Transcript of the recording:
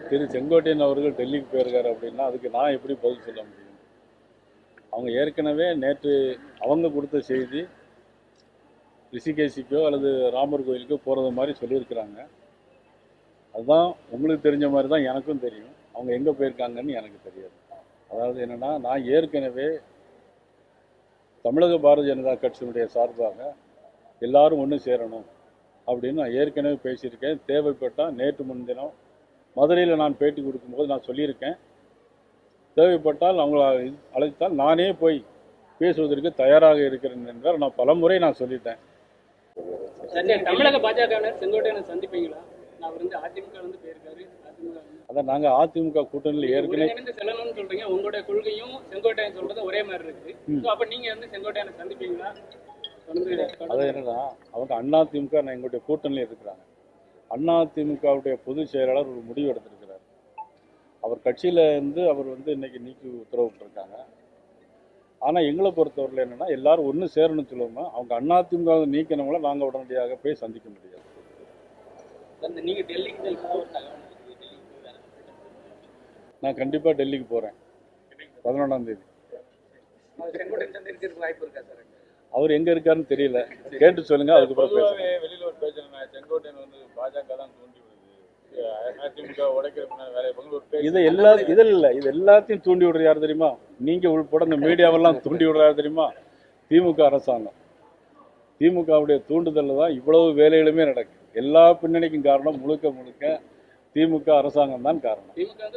திரு செங்கோட்டையன் அவர்கள் டெல்லிக்கு போயிருக்காரு அப்படின்னா அதுக்கு நான் எப்படி பதில் சொல்ல முடியும்? அவங்க ஏற்கனவே நேற்று அவங்க கொடுத்த செய்தி ரிஷிகேஷிக்கோ அல்லது ராமர் கோயிலுக்கோ போகிறது மாதிரி சொல்லியிருக்கிறாங்க. அதுதான் உங்களுக்கு தெரிஞ்ச மாதிரி தான் எனக்கும் தெரியும். அவங்க எங்கே போயிருக்காங்கன்னு எனக்கு தெரியாது. அதாவது என்னென்னா, நான் ஏற்கனவே தமிழக பாரதிய ஜனதா கட்சியினுடைய சார்பாக எல்லாரும் ஒன்று சேரணும் அப்படின்னு நான் ஏற்கனவே பேசியிருக்கேன். தேவைப்பட்டால் நேற்று முன்தினம் மதுரையில் நான் பேட்டி கொடுக்கும்போது நான் சொல்லியிருக்கேன், தேவைப்பட்டால் அவங்கள அழைத்தால் நானே போய் பேசுவதற்கு தயாராக இருக்கிறேன் என்றால் நான் பலமுறை நான் சொல்லிட்டேன். தமிழக பாஜகவினர் செங்கோட்டையனை சந்திப்பீங்களா? அவர் வந்து அதிமுக வந்து போயிருக்காரு. அதான் நாங்கள் அதிமுக கூட்டணியில் ஏற்கனவே செல்லணும்னு சொல்றீங்க. உங்களுடைய கொள்கையும் செங்கோட்டையன் சொல்றது ஒரே மாதிரி இருக்கு. அப்ப நீங்க வந்து செங்கோட்டையனை சந்திப்பீங்களா? அது என்னன்னா, அவங்க அதிமுக எங்களுடைய கூட்டணியில் இருக்கிறாங்க. அதிமுகவுடைய பொதுச் செயலாளர் ஒரு முடிவு எடுத்திருக்கிறார். அவர் கட்சியில இருந்து அவர் வந்து இன்னைக்கு நீக்கி உத்தரவிட்டிருக்காங்க. ஆனால் எங்களை பொறுத்தவரையில் என்னன்னா, எல்லாரும் ஒன்று சேரணும்னு சொல்லுவோம். அவங்க அதிமுக நீக்கினவங்கள நாங்கள் உடனடியாக போய் சந்திக்க முடியாது. நீங்க டெல்லிக்கு நான் கண்டிப்பாக டெல்லிக்கு போகிறேன் 11ஆம் தேதி. அவர் எங்கே இருக்காருன்னு தெரியல, கேட்டு சொல்லுங்க. அதுக்கப்புறம் வெளியில் ஒரு பேசுறேன், செங்கோட்டையன் வந்து பாஜக தான் தூண்டி விடுது, அதிமுக உடைக்கிற இது எல்லாத்தையும் தூண்டி விடுறது யார் தெரியுமா? நீங்க உள்பட இந்த மீடியாவெல்லாம் தூண்டி விடுறாரு தெரியுமா? திமுக அரசாங்கம். திமுகவுடைய தூண்டுதல் தான் இவ்வளவு வேலைகளுமே நடக்குது. எல்லா பின்னணிக்கும் காரணம் முழுக்க திமுக அரசாங்கம் தான் காரணம்.